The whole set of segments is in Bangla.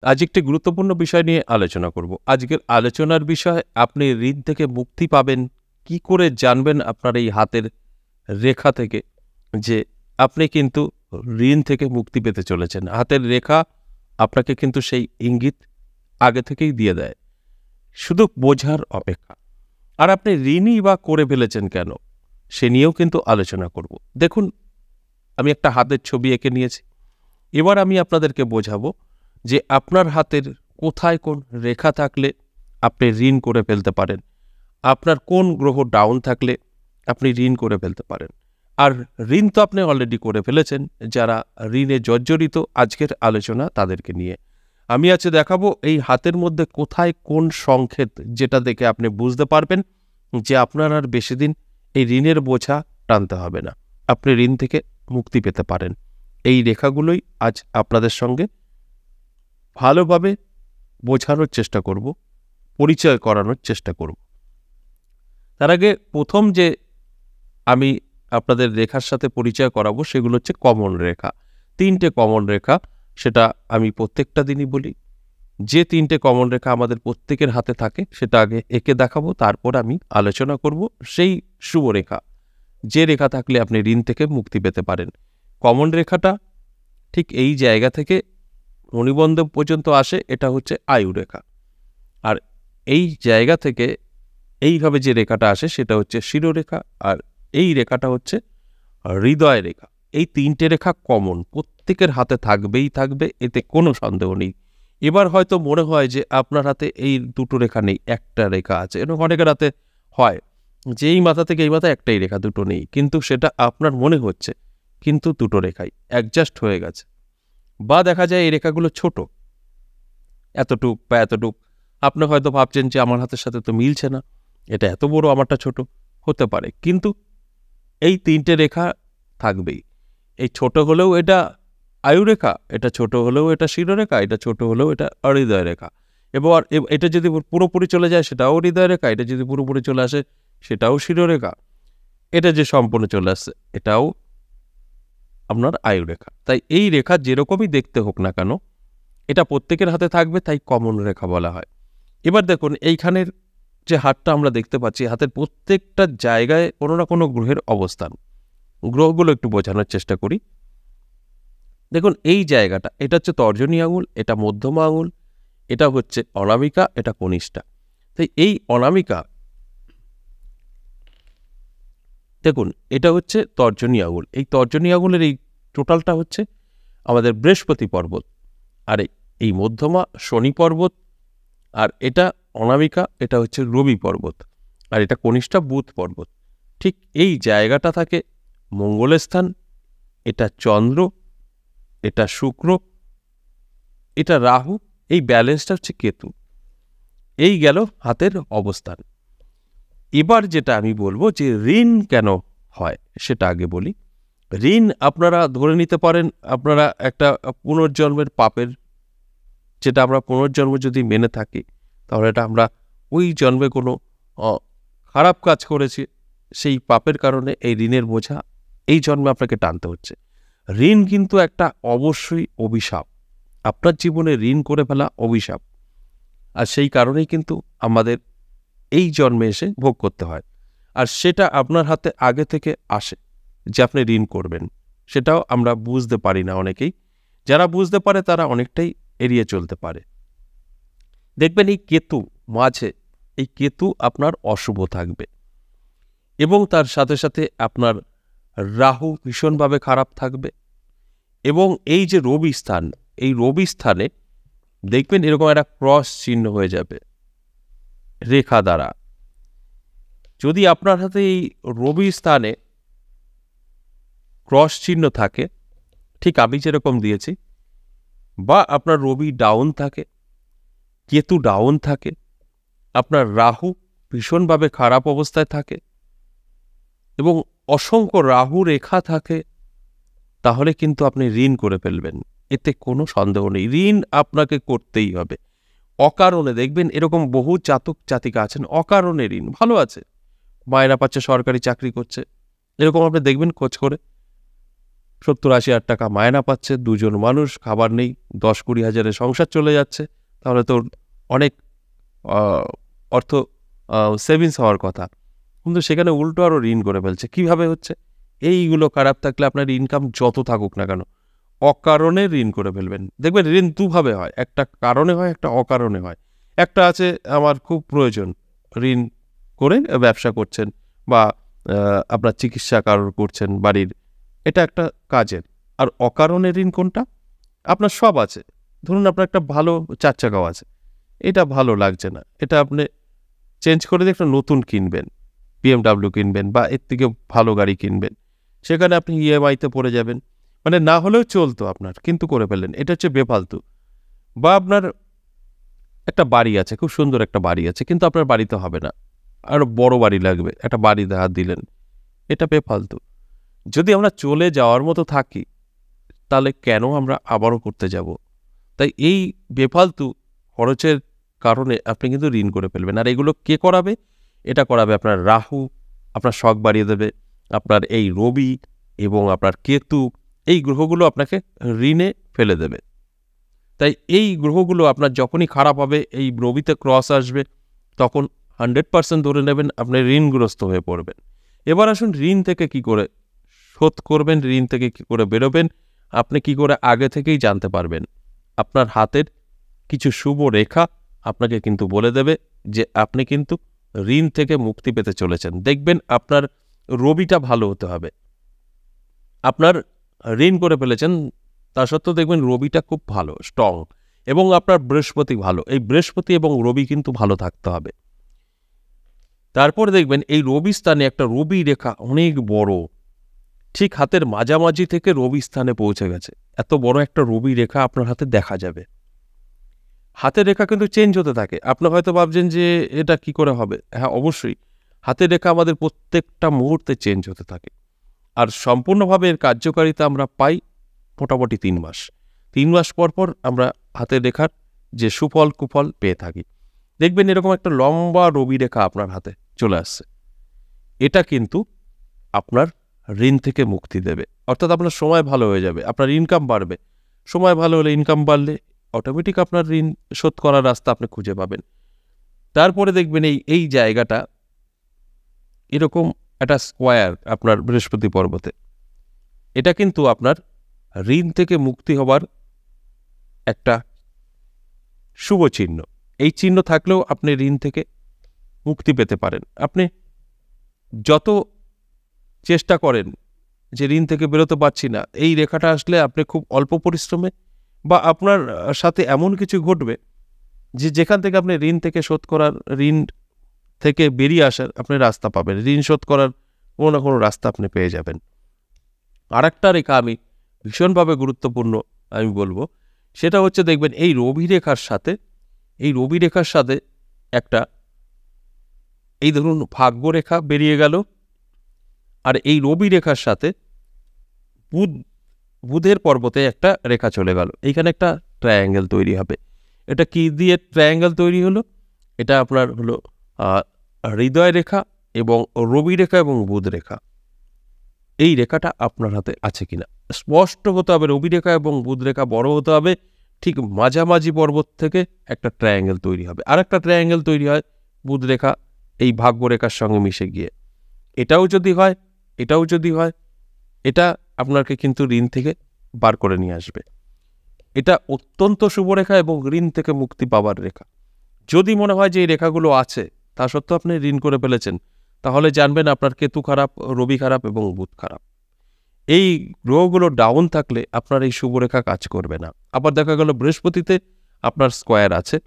আজ একটি গুরুত্বপূর্ণ বিষয় নিয়ে আলোচনা করব। আজকের আলোচনার বিষয়, আপনি ঋণ থেকে মুক্তি পাবেন কি করে জানবেন আপনার এই হাতের রেখা থেকে যে আপনি কিন্তু ঋণ থেকে মুক্তি পেতে চলেছেন। হাতের রেখা আপনাকে কিন্তু সেই ইঙ্গিত আগে থেকেই দিয়ে দেয়, শুধু বোঝার অপেক্ষা। আর আপনি ঋণই বা করে ফেলেছেন কেন, সে নিয়েও কিন্তু আলোচনা করব। দেখুন, আমি একটা হাতের ছবি এঁকে নিয়েছি। এবার আমি আপনাদেরকে বোঝাবো যে আপনার হাতের কোথায় কোন রেখা থাকলে আপনি ঋণ করে ফেলতে পারেন, আপনার কোন গ্রহ ডাউন থাকলে আপনি ঋণ করে ফেলতে পারেন। আর ঋণ তো আপনি অলরেডি করে ফেলেছেন। যারা ঋণে জর্জরিত, আজকের আলোচনা তাদেরকে নিয়ে। আমি আজকে দেখাবো এই হাতের মধ্যে কোথায় কোন সংকেত, যেটা দেখে আপনি বুঝতে পারবেন যে আপনার আর বেশি দিন এই ঋণের বোঝা টানতে হবে না, আপনি ঋণ থেকে মুক্তি পেতে পারেন। এই রেখাগুলোই আজ আপনাদের সঙ্গে ভালোভাবে বোঝানোর চেষ্টা করব, পরিচয় করানোর চেষ্টা করব। তার আগে প্রথম যে আমি আপনাদের রেখার সাথে পরিচয় করাবো সেগুলো হচ্ছে কমন রেখা। 3টে কমন রেখা, সেটা আমি প্রত্যেকটা দিনই বলি। যে 3টে কমন রেখা আমাদের প্রত্যেকের হাতে থাকে সেটা আগে এঁকে দেখাবো, তারপর আমি আলোচনা করব সেই শুভ রেখা, যে রেখা থাকলে আপনি ঋণ থেকে মুক্তি পেতে পারেন। কমন রেখাটা ঠিক এই জায়গা থেকে মণিবন্ধ পর্যন্ত আসে, এটা হচ্ছে আয়ু রেখা। আর এই জায়গা থেকে এইভাবে যে রেখাটা আসে সেটা হচ্ছে শিরোরেখা, আর এই রেখাটা হচ্ছে হৃদয় রেখা। এই 3টে রেখা কমন, প্রত্যেকের হাতে থাকবেই থাকবে, এতে কোনো সন্দেহ নেই। এবার হয়তো মনে হয় যে আপনার হাতে এই দুটো রেখা নেই, একটা রেখা আছে। এরকম অনেকের হাতে হয় যে এই মাথা থেকে এই মাথা একটাই রেখা, দুটো নেই, কিন্তু সেটা আপনার মনে হচ্ছে, কিন্তু দুটো রেখাই অ্যাডজাস্ট হয়ে গেছে। বা দেখা যায় এই রেখাগুলো ছোট, এতটুক বা এতটুক। আপনি হয়তো ভাবছেন যে আমার হাতের সাথে তো মিলছে না, এটা এত বড়, আমারটা ছোট। হতে পারে, কিন্তু এই 3টে রেখা থাকবেই। এই ছোট হলেও এটা আয়ুরেখা, এটা ছোট হলেও এটা শিরোরেখা, এটা ছোট হলেও এটা হৃদয় রেখা। এবার এটা যদি পুরোপুরি চলে যায় সেটাও হৃদয় রেখা, এটা যদি পুরোপুরি চলে আসে সেটাও শিরোরেখা, এটা যে সম্পূর্ণ চলে আসছে এটাও আপনার আয়ুরেখা। তাই এই রেখা যেরকমই দেখতে হোক না কেন, এটা প্রত্যেকের হাতে থাকবে, তাই কমন রেখা বলা হয়। এবার দেখুন, এইখানের যে হাতটা আমরা দেখতে পাচ্ছি, হাতের প্রত্যেকটা জায়গায় কোনো না কোনো গ্রহের অবস্থান। গ্রহগুলো একটু বোঝানোর চেষ্টা করি। দেখুন, এই জায়গাটা, এটা হচ্ছে তর্জনী আঙুল, এটা মধ্যমা আঙুল, এটা হচ্ছে অনামিকা, এটা কনিষ্ঠা। তাই এই অনামিকা, দেখুন এটা হচ্ছে তর্জনী আঙুল। এই তর্জনী আঙুলের এই টোটালটা হচ্ছে আমাদের বৃহস্পতি পর্বত, আর এই মধ্যমা শনি পর্বত, আর এটা অনামিকা, এটা হচ্ছে রবি পর্বত, আর এটা কনিষ্ঠা বুধ পর্বত। ঠিক এই জায়গাটা থাকে মঙ্গলের স্থান, এটা চন্দ্র, এটা শুক্র, এটা রাহু, এই ব্যালেন্সটা হচ্ছে কেতু। এই গেল হাতের অবস্থান। এবার যেটা আমি বলবো যে ঋণ কেন হয় সেটা আগে বলি। ঋণ আপনারা ধরে নিতে পারেন আপনারা একটা পুনর্জন্মের পাপের, যেটা আমরা পুনর্জন্ম যদি মেনে থাকি তাহলে এটা আমরা ওই জন্মে কোনো খারাপ কাজ করেছি, সেই পাপের কারণে এই ঋণের বোঝা এই জন্মে আপনাকে টানতে হচ্ছে। ঋণ কিন্তু একটা অবশ্যই অভিশাপ, আপনার জীবনে ঋণ করে ফেলা অভিশাপ। আর সেই কারণেই কিন্তু আমাদের এই জন্মে এসে ভোগ করতে হয়। আর সেটা আপনার হাতে আগে থেকে আসে যে আপনি ঋণ করবেন, সেটাও আমরা বুঝতে পারি না অনেকেই। যারা বুঝতে পারে তারা অনেকটাই এড়িয়ে চলতে পারে। দেখবেন এই কেতু মাঝে, এই কেতু আপনার অশুভ থাকবে, এবং তার সাথে সাথে আপনার রাহু ভীষণভাবে খারাপ থাকবে, এবং এই যে রবি স্থান, এই রবি স্থানে দেখবেন এরকম একটা ক্রস চিহ্ন হয়ে যাবে রেখা দ্বারা। যদি আপনার হাতে এই রবি স্থানে ক্রস চিহ্ন থাকে, ঠিক আমি যেরকম দিয়েছি, বা আপনার রবি ডাউন থাকে, কেতু ডাউন থাকে, আপনার রাহু ভীষণভাবে খারাপ অবস্থায় থাকে, এবং অসংখ্য রাহু রেখা থাকে, তাহলে কিন্তু আপনি ঋণ করে ফেলবেন, এতে কোনো সন্দেহ নেই। ঋণ আপনাকে করতেই হবে। অকারণে দেখবেন এরকম বহু জাতক জাতিকা আছেন, অকারণে ঋণ, ভালো আছে, মায়েরা পাচ্ছে, সরকারি চাকরি করছে, এরকম আপনি দেখবেন খোঁজ করে, 70-80 হাজার টাকা মায়না পাচ্ছে, 2 জন মানুষ, খাবার নেই, 10-20 হাজারের সংসার চলে যাচ্ছে, তাহলে তো অনেক অর্থ সেভিংস হওয়ার কথা, কিন্তু সেখানে উল্টো আরও ঋণ করে ফেলছে। কিভাবে হচ্ছে? এইগুলো খারাপ থাকলে আপনার ইনকাম যত থাকুক না কেন, অকারণে ঋণ করে ফেলবেন। দেখবেন ঋণ দুভাবে হয়, একটা কারণে হয়, একটা অকারণে হয়। একটা আছে আমার খুব প্রয়োজন, ঋণ করে ব্যবসা করছেন বা আপনার চিকিৎসা কারোর করছেন বাড়ির, এটা একটা কাজের। আর অকারণে ঋণ কোনটা? আপনার সব আছে, ধরুন আপনার একটা ভালো 4 চাকাও আছে, এটা ভালো লাগছে না, এটা আপনি চেঞ্জ করে দিয়ে একটা নতুন কিনবেন, BMW কিনবেন বা এর থেকে ভালো গাড়ি কিনবেন, সেখানে আপনি ইএমআইতে পড়ে যাবেন, মানে না হলেও চলতো আপনার, কিন্তু করে ফেললেন, এটা হচ্ছে বেফালতু। বা আপনার একটা বাড়ি আছে, খুব সুন্দর একটা বাড়ি আছে, কিন্তু আপনার বাড়িতে হবে না, আরও বড় বাড়ি লাগবে, একটা বাড়িতে হাত দিলেন, এটা বেফালতু। যদি আমরা চলে যাওয়ার মতো থাকি, তাহলে কেন আমরা আবারও করতে যাব? তাই এই বেফালতু খরচের কারণে আপনি কিন্তু ঋণ করে ফেলবেন। আর এগুলো কে করাবে? এটা করাবে আপনার রাহু, আপনার শখ বাড়িয়ে দেবে, আপনার এই রবি এবং আপনার কেতু, এই গ্রহগুলো আপনাকে ঋণে ফেলে দেবে। তাই এই গ্রহগুলো আপনার যখনই খারাপ হবে, এই রবিতে ক্রস আসবে, তখন 100% ধরে নেবেন আপনি ঋণগ্রস্ত হয়ে পড়বেন। এবার আসুন ঋণ থেকে কি করে শোধ করবেন, ঋণ থেকে কি করে বেরোবেন, আপনি কি করে আগে থেকেই জানতে পারবেন। আপনার হাতের কিছু শুভ রেখা আপনাকে কিন্তু বলে দেবে যে আপনি কিন্তু ঋণ থেকে মুক্তি পেতে চলেছেন। দেখবেন আপনার রবিটা ভালো হতে হবে, আপনার ঋণ করে ফেলেছেন, তা সত্ত্বেও দেখবেন রবিটা খুব ভালো, স্ট্রং, এবং আপনার বৃহস্পতি ভালো, এই বৃহস্পতি এবং রবি কিন্তু ভালো থাকতে হবে। তারপরে দেখবেন এই রবি স্থানে একটা রবি রেখা অনেক বড়, ঠিক হাতের মাঝামাঝি থেকে রবি স্থানে পৌঁছে গেছে, এত বড় একটা রবি রেখা আপনার হাতে দেখা যাবে। হাতের রেখা কিন্তু চেঞ্জ হতে থাকে, আপনি হয়তো ভাবছেন যে এটা কি করে হবে। হ্যাঁ, অবশ্যই হাতের রেখা আমাদের প্রত্যেকটা মুহূর্তে চেঞ্জ হতে থাকে, আর সম্পূর্ণভাবে এর কার্যকারিতা আমরা পাই মোটামুটি 3 মাস। 3 মাস পর পর আমরা হাতের রেখার যে সুফল কুফল পেয়ে থাকি। দেখবেন এরকম একটা লম্বা রবি রেখা আপনার হাতে চলে আসছে, এটা কিন্তু আপনার ঋণ থেকে মুক্তি দেবে, অর্থাৎ আপনার সময় ভালো হয়ে যাবে, আপনার ইনকাম বাড়বে। সময় ভালো হলে, ইনকাম বাড়লে অটোমেটিক আপনার ঋণ শোধ করার রাস্তা আপনি খুঁজে পাবেন। তারপরে দেখবেন এই জায়গাটা এরকম একটা স্কোয়ার আপনার বৃহস্পতি পর্বতে, এটা কিন্তু আপনার ঋণ থেকে মুক্তি হবার একটা শুভ চিহ্ন। এই চিহ্ন থাকলেও আপনি ঋণ থেকে মুক্তি পেতে পারেন। আপনি যত চেষ্টা করেন যে ঋণ থেকে বেরোতে পারছি না, এই রেখাটা আসলে আপনি খুব অল্প পরিশ্রমে বা আপনার সাথে এমন কিছু ঘটবে যে যেখান থেকে আপনি ঋণ থেকে শোধ করার, ঋণ থেকে বেরিয়ে আসার আপনি রাস্তা পাবেন, ঋণ শোধ করার কোনো না কোনো রাস্তা আপনি পেয়ে যাবেন। আর একটা রেখা আমি ভীষণভাবে গুরুত্বপূর্ণ আমি বলবো, সেটা হচ্ছে দেখবেন এই রবি রেখার সাথে, এই রবি রেখার সাথে একটা, এই ধরুন ভাগ্য রেখা বেরিয়ে গেল, আর এই রবি রেখার সাথে বুধের পর্বতে একটা রেখা চলে গেল, এইখানে একটা ট্রায়াঙ্গেল তৈরি হবে। এটা কি দিয়ে ট্রায়াঙ্গেল তৈরি হলো? এটা আপনার হলো হৃদয় রেখা এবং রবি রেখা এবং বুধ রেখা, এই রেখাটা আপনার হাতে আছে কিনা স্পষ্ট হতে হবে। রবি রেখা এবং বুধ রেখা বড় হতে হবে, ঠিক মাঝামাঝি পর্বত থেকে একটা ট্রায়াঙ্গেল তৈরি হবে, আর একটা ট্রায়াঙ্গেল তৈরি হয় বুধ রেখা এই ভাগ্য রেখার সঙ্গে মিশে গিয়ে। এটাও যদি হয়, এটাও যদি হয়, এটা আপনাকে কিন্তু ঋণ থেকে বার করে নিয়ে আসবে। এটা অত্যন্ত শুভ রেখা এবং ঋণ থেকে মুক্তি পাওয়ার রেখা। যদি মনে হয় যে এই রেখাগুলো আছে, তা সত্ত্বেও আপনি ঋণ করে ফেলেছেন, তাহলে জানবেন আপনার কেতু খারাপ, রবি খারাপ এবং বুধ খারাপ। এই গ্রহগুলো ডাউন থাকলে আপনার এই শুভরেখা কাজ করবে না। আবার দেখা গেল বৃহস্পতিতে আপনার স্কোয়ার আছে,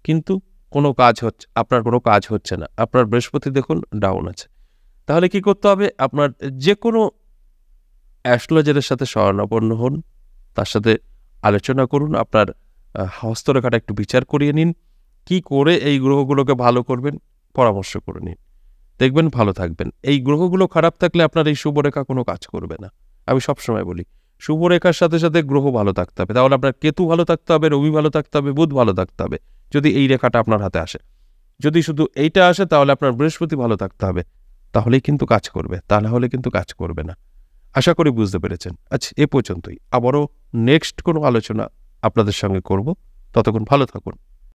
কিন্তু কোনো কাজ হচ্ছে, আপনার কোনো কাজ হচ্ছে না, আপনার বৃহস্পতি দেখুন ডাউন আছে। তাহলে কি করতে হবে? আপনার যে কোনো অ্যাস্ট্রোলজারের সাথে শরণাপন্ন হন, তার সাথে আলোচনা করুন, আপনার হস্তরেখাটা একটু বিচার করিয়ে নিন, কি করে এই গ্রহগুলোকে ভালো করবেন পরামর্শ করে নিন, দেখবেন ভালো থাকবেন। এই গ্রহগুলো খারাপ থাকলে আপনার এই শুভরেখা কোনো কাজ করবে না। আমি সবসময় বলি শুভরেখার সাথে সাথে গ্রহ ভালো থাকতে হবে, তাহলে আপনার কেতু ভালো থাকতে হবে, রবি ভালো থাকতে হবে, বুধ ভালো থাকতে হবে, যদি এই রেখাটা আপনার হাতে আসে। যদি শুধু এইটা আসে তাহলে আপনার বৃহস্পতি ভালো থাকতে হবে, তাহলেই কিন্তু কাজ করবে, তা না হলে কিন্তু কাজ করবে না। আশা করি বুঝতে পেরেছেন। আচ্ছা, এ পর্যন্তই। আবারও নেক্সট কোনো আলোচনা আপনাদের সঙ্গে করব। ততক্ষণ ভালো থাকুন।